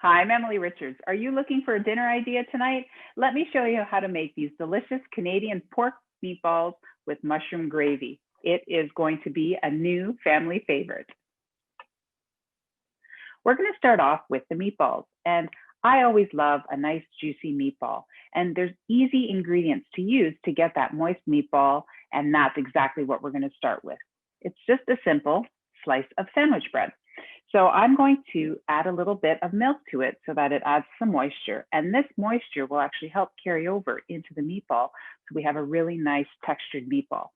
Hi, I'm Emily Richards. Are you looking for a dinner idea tonight? Let me show you how to make these delicious Canadian pork meatballs with mushroom gravy. It is going to be a new family favorite. We're going to start off with the meatballs, and I always love a nice juicy meatball. And there's easy ingredients to use to get that moist meatball, and that's exactly what we're going to start with. It's just a simple slice of sandwich bread. So I'm going to add a little bit of milk to it so that it adds some moisture. And this moisture will actually help carry over into the meatball so we have a really nice textured meatball.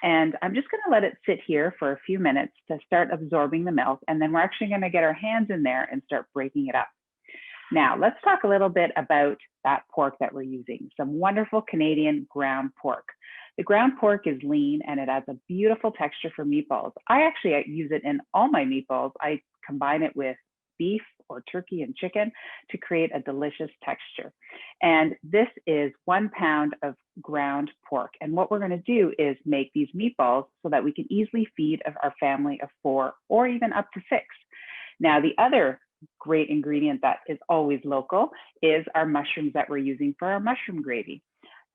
And I'm just going to let it sit here for a few minutes to start absorbing the milk. And then we're actually going to get our hands in there and start breaking it up. Now, let's talk a little bit about that pork that we're using. Some wonderful Canadian ground pork. The ground pork is lean and it adds a beautiful texture for meatballs. I use it in all my meatballs. I combine it with beef or turkey and chicken to create a delicious texture. And this is 1 pound of ground pork. And what we're going to do is make these meatballs so that we can easily feed our family of 4 or even up to 6. Now, the other great ingredient that is always local is our mushrooms that we're using for our mushroom gravy.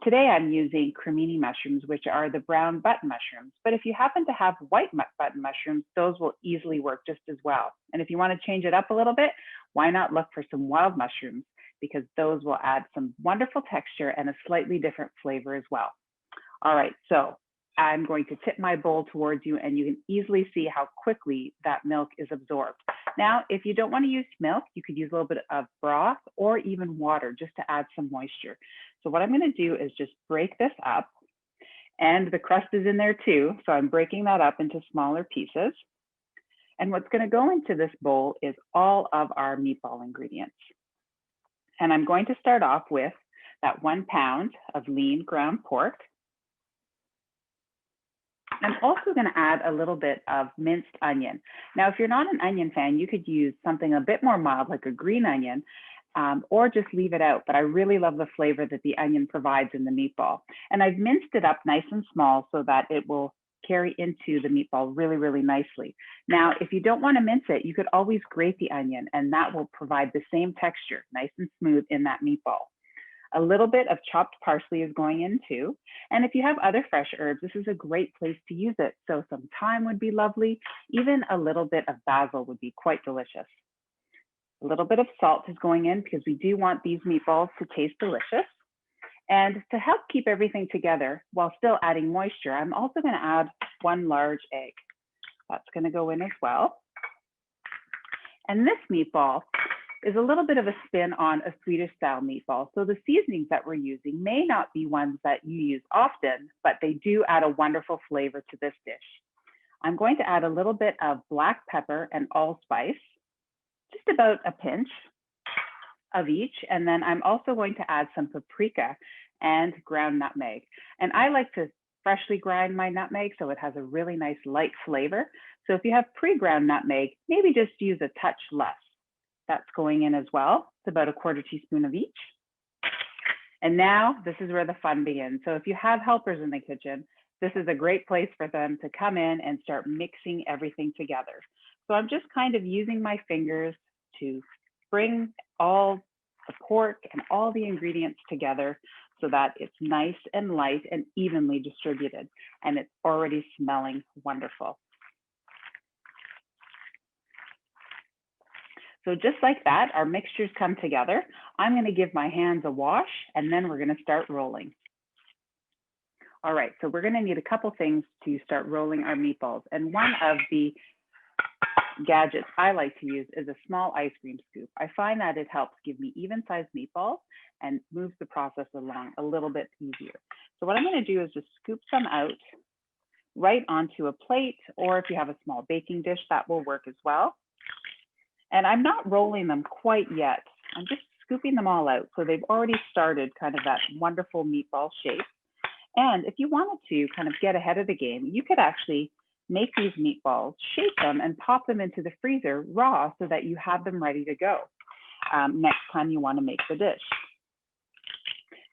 Today I'm using cremini mushrooms, which are the brown button mushrooms. But if you happen to have white button mushrooms, those will easily work just as well. And if you want to change it up a little bit, why not look for some wild mushrooms, because those will add some wonderful texture and a slightly different flavor as well. All right, so I'm going to tip my bowl towards you and you can easily see how quickly that milk is absorbed. Now, if you don't want to use milk, you could use a little bit of broth or even water just to add some moisture. So what I'm going to do is just break this up, and the crust is in there too. So I'm breaking that up into smaller pieces. And what's going to go into this bowl is all of our meatball ingredients. And I'm going to start off with that 1 pound of lean ground pork. I'm also going to add a little bit of minced onion. Now, if you're not an onion fan, you could use something a bit more mild, like a green onion, or just leave it out. But I really love the flavor that the onion provides in the meatball. And I've minced it up nice and small so that it will carry into the meatball really, really nicely. Now, if you don't want to mince it, you could always grate the onion, and that will provide the same texture, nice and smooth in that meatball. A little bit of chopped parsley is going in too. And if you have other fresh herbs, this is a great place to use it. So some thyme would be lovely. Even a little bit of basil would be quite delicious. A little bit of salt is going in because we do want these meatballs to taste delicious. And to help keep everything together while still adding moisture, I'm also going to add 1 large egg. That's going to go in as well. And this meatball is a little bit of a spin on a Swedish style meatball. So the seasonings that we're using may not be ones that you use often, but they do add a wonderful flavor to this dish. I'm going to add a little bit of black pepper and allspice, just about a pinch of each. And then I'm also going to add some paprika and ground nutmeg. And I like to freshly grind my nutmeg so it has a really nice light flavor. So if you have pre-ground nutmeg, maybe just use a touch less. That's going in as well. It's about a 1/4 teaspoon of each. And now this is where the fun begins. So if you have helpers in the kitchen, this is a great place for them to come in and start mixing everything together. So I'm just kind of using my fingers to bring all the pork and all the ingredients together so that it's nice and light and evenly distributed. And it's already smelling wonderful. So just like that, our mixtures come together. I'm going to give my hands a wash, and then we're going to start rolling. All right, so we're going to need a couple things to start rolling our meatballs. And one of the gadgets I like to use is a small ice cream scoop. I find that it helps give me even-sized meatballs and moves the process along a little bit easier. So what I'm going to do is just scoop some out right onto a plate, or if you have a small baking dish, that will work as well. And I'm not rolling them quite yet. I'm just scooping them all out. So they've already started kind of that wonderful meatball shape. And if you wanted to kind of get ahead of the game, you could actually make these meatballs, shape them, and pop them into the freezer raw so that you have them ready to go next time you want to make the dish.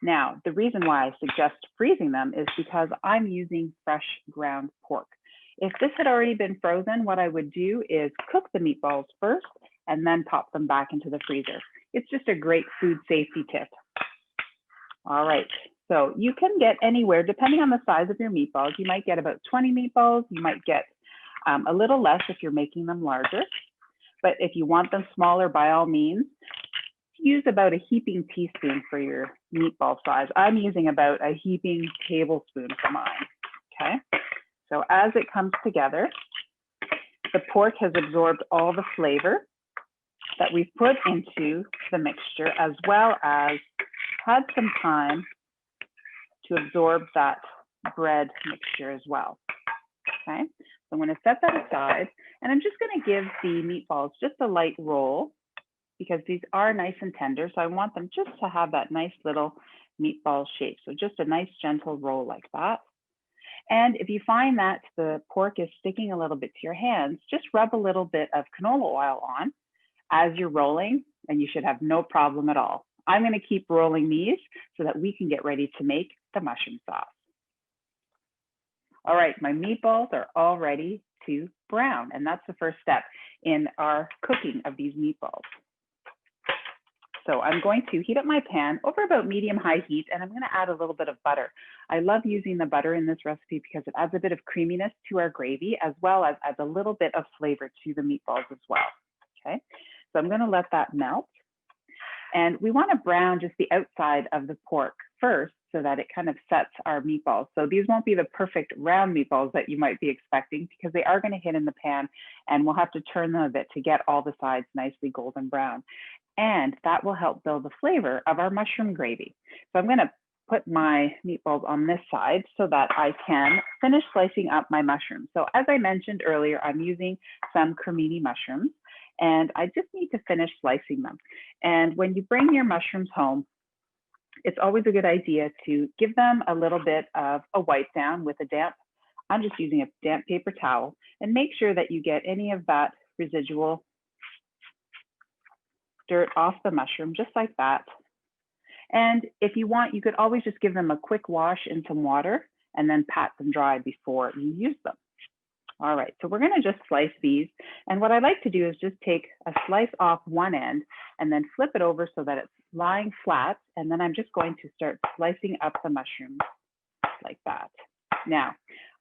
Now, the reason why I suggest freezing them is because I'm using fresh ground pork. If this had already been frozen, what I would do is cook the meatballs first and then pop them back into the freezer. It's just a great food safety tip. All right, so you can get anywhere, depending on the size of your meatballs, you might get about 20 meatballs, you might get a little less if you're making them larger. But if you want them smaller, by all means, use about a heaping teaspoon for your meatball size. I'm using about a heaping tablespoon for mine, okay? So as it comes together, the pork has absorbed all the flavor that we've put into the mixture, as well as had some time to absorb that bread mixture as well, okay? So I'm gonna set that aside, and I'm just gonna give the meatballs just a light roll because these are nice and tender, so I want them just to have that nice little meatball shape. So just a nice gentle roll like that. And if you find that the pork is sticking a little bit to your hands, just rub a little bit of canola oil on as you're rolling, and you should have no problem at all. I'm gonna keep rolling these so that we can get ready to make the mushroom sauce. All right, my meatballs are all ready to brown, and that's the first step in our cooking of these meatballs. So I'm going to heat up my pan over about medium-high heat, and I'm going to add a little bit of butter. I love using the butter in this recipe because it adds a bit of creaminess to our gravy, as well as adds a little bit of flavor to the meatballs as well, okay? So I'm going to let that melt. And we want to brown just the outside of the pork first so that it kind of sets our meatballs. So these won't be the perfect round meatballs that you might be expecting because they are going to hit in the pan, and we'll have to turn them a bit to get all the sides nicely golden brown. And that will help build the flavor of our mushroom gravy. So I'm going to put my meatballs on this side so that I can finish slicing up my mushrooms. So as I mentioned earlier, I'm using some cremini mushrooms, and I just need to finish slicing them. And when you bring your mushrooms home, it's always a good idea to give them a little bit of a wipe down with a damp, I'm just using a damp paper towel, and make sure that you get any of that residual dirt off the mushroom, just like that. And if you want, you could always just give them a quick wash in some water and then pat them dry before you use them. All right, so we're gonna just slice these. And what I like to do is just take a slice off one end and then flip it over so that it's lying flat. And then I'm just going to start slicing up the mushrooms like that. Now,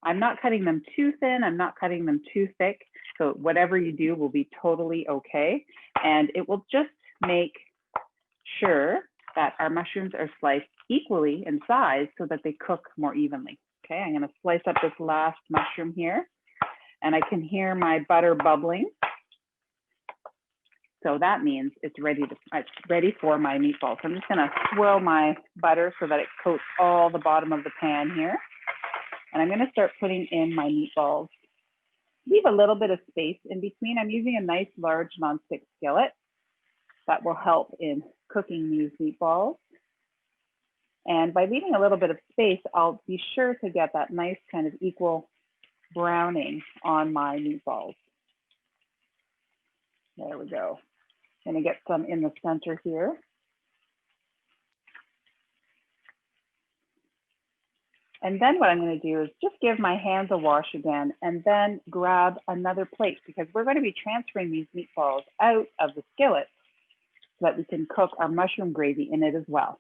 I'm not cutting them too thin, I'm not cutting them too thick. So whatever you do will be totally okay. And it will just make sure that our mushrooms are sliced equally in size so that they cook more evenly. Okay, I'm gonna slice up this last mushroom here, and I can hear my butter bubbling. So that means it's ready for my meatballs. So I'm just gonna swirl my butter so that it coats all the bottom of the pan here. And I'm gonna start putting in my meatballs. Leave a little bit of space in between. I'm using a nice large nonstick skillet that will help in cooking these meatballs. And by leaving a little bit of space, I'll be sure to get that nice kind of equal browning on my meatballs. There we go. Gonna get some in the center here. And then what I'm going to do is just give my hands a wash again and then grab another plate because we're going to be transferring these meatballs out of the skillet so that we can cook our mushroom gravy in it as well.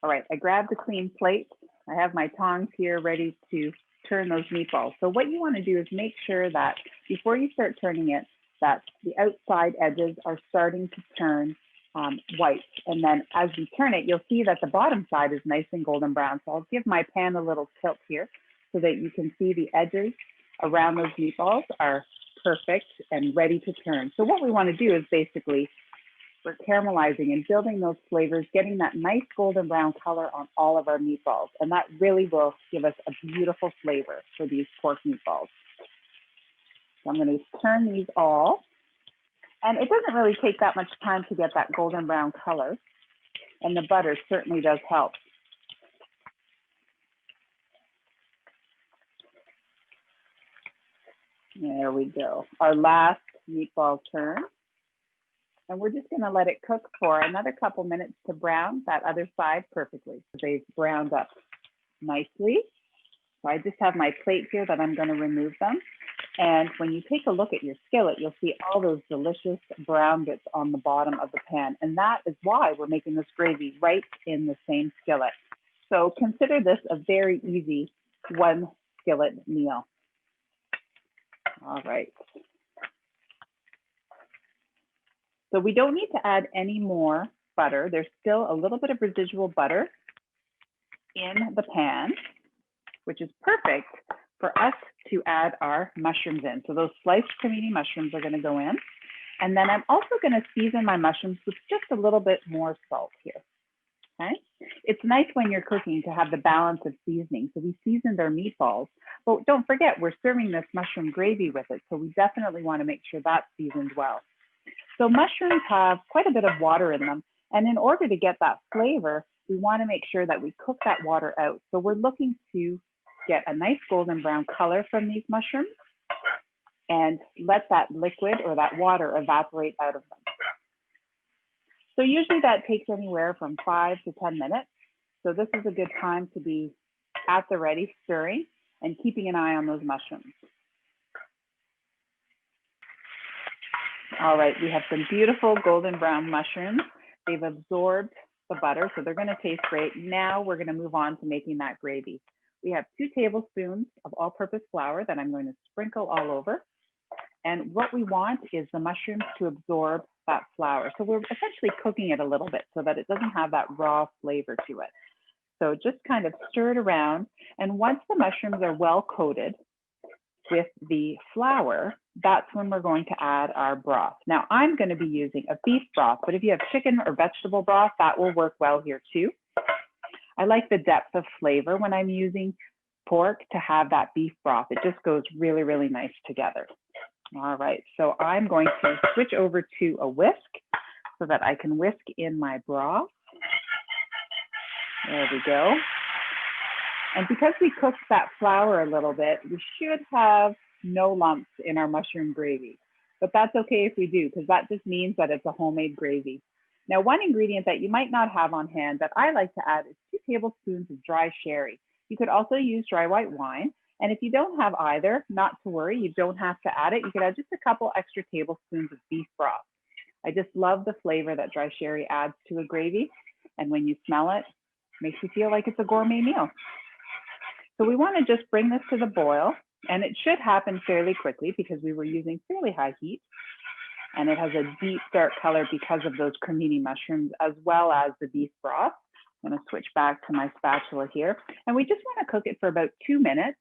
All right, I grabbed a clean plate. I have my tongs here ready to turn those meatballs. So what you want to do is make sure that before you start turning it, that the outside edges are starting to turn white. And then as you turn it, you'll see that the bottom side is nice and golden brown. So I'll give my pan a little tilt here so that you can see the edges around those meatballs are perfect and ready to turn. So what we want to do is basically we're caramelizing and building those flavors, getting that nice golden brown color on all of our meatballs. And that really will give us a beautiful flavor for these pork meatballs. So I'm going to turn these all. And it doesn't really take that much time to get that golden brown color. And the butter certainly does help. There we go. Our last meatball turn. And we're just gonna let it cook for another couple minutes to brown that other side perfectly. They've browned up nicely. So I just have my plate here that I'm gonna remove them. And when you take a look at your skillet, you'll see all those delicious brown bits on the bottom of the pan. And that is why we're making this gravy right in the same skillet. So consider this a very easy one skillet meal. All right. So we don't need to add any more butter. There's still a little bit of residual butter in the pan, which is perfect for us to add our mushrooms in. So those sliced cremini mushrooms are going to go in. And then I'm also going to season my mushrooms with just a little bit more salt here. Okay. It's nice when you're cooking to have the balance of seasoning. So we seasoned our meatballs, but don't forget we're serving this mushroom gravy with it. So we definitely want to make sure that's seasoned well. So mushrooms have quite a bit of water in them. And in order to get that flavor, we want to make sure that we cook that water out. So we're looking to get a nice golden brown color from these mushrooms and let that liquid or that water evaporate out of them. So usually that takes anywhere from 5 to 10 minutes. So this is a good time to be at the ready stirring and keeping an eye on those mushrooms. All right, we have some beautiful golden brown mushrooms. They've absorbed the butter, so they're going to taste great. Now we're going to move on to making that gravy. We have 2 tablespoons of all-purpose flour that I'm going to sprinkle all over. And what we want is the mushrooms to absorb that flour. So we're essentially cooking it a little bit so that it doesn't have that raw flavor to it. So just kind of stir it around. And once the mushrooms are well coated with the flour, that's when we're going to add our broth. Now I'm going to be using a beef broth, but if you have chicken or vegetable broth, that will work well here too. I like the depth of flavor when I'm using pork to have that beef broth. It just goes really, really nice together. All right, so I'm going to switch over to a whisk so that I can whisk in my broth. There we go. And because we cooked that flour a little bit, we should have no lumps in our mushroom gravy. But that's okay if we do, because that just means that it's a homemade gravy. Now, one ingredient that you might not have on hand that I like to add is 2 tablespoons of dry sherry. You could also use dry white wine. And if you don't have either, not to worry, you don't have to add it. You could add just a couple extra tablespoons of beef broth. I just love the flavor that dry sherry adds to a gravy. And when you smell it, it makes you feel like it's a gourmet meal. So we want to just bring this to the boil, and it should happen fairly quickly because we were using fairly high heat. And it has a deep dark color because of those cremini mushrooms as well as the beef broth. I'm going to switch back to my spatula here. And we just want to cook it for about 2 minutes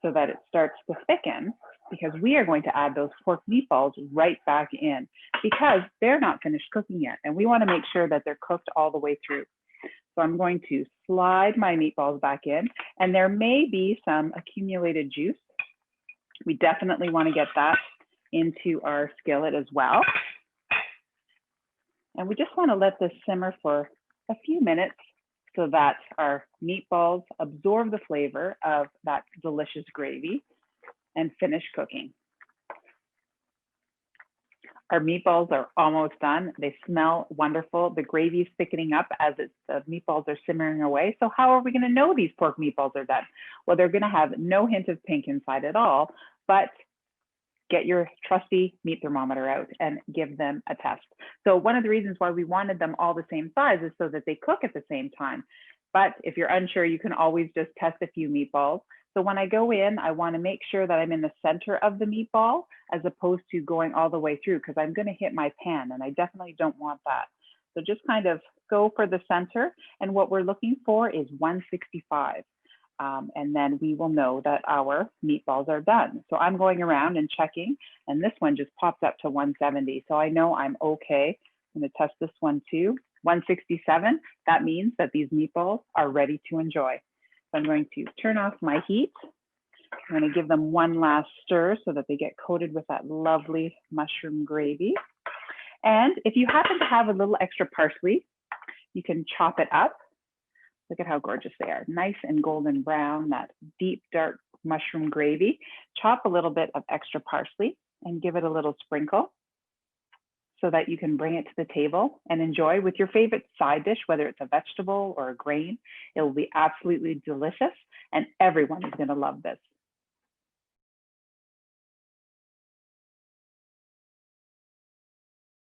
so that it starts to thicken, because we are going to add those pork meatballs right back in because they're not finished cooking yet. And we want to make sure that they're cooked all the way through. So I'm going to slide my meatballs back in, and there may be some accumulated juice. We definitely want to get that into our skillet as well. And we just want to let this simmer for a few minutes so that our meatballs absorb the flavor of that delicious gravy and finish cooking. Our meatballs are almost done. They smell wonderful. The gravy is thickening up as the meatballs are simmering away. So how are we going to know these pork meatballs are done? Well, they're going to have no hint of pink inside at all, but get your trusty meat thermometer out and give them a test. So one of the reasons why we wanted them all the same size is so that they cook at the same time. But if you're unsure, you can always just test a few meatballs. So when I go in, I want to make sure that I'm in the center of the meatball as opposed to going all the way through, because I'm going to hit my pan and I definitely don't want that. So just kind of go for the center. And what we're looking for is 165. And then we will know that our meatballs are done. So I'm going around and checking, and this one just popped up to 170. So I know I'm okay. I'm going to test this one too. 167, that means that these meatballs are ready to enjoy. So I'm going to turn off my heat. I'm going to give them one last stir so that they get coated with that lovely mushroom gravy. And if you happen to have a little extra parsley, you can chop it up. Look at how gorgeous they are. Nice and golden brown, that deep, dark mushroom gravy. Chop a little bit of extra parsley and give it a little sprinkle so that you can bring it to the table and enjoy with your favorite side dish, whether it's a vegetable or a grain. It will be absolutely delicious, and everyone is going to love this.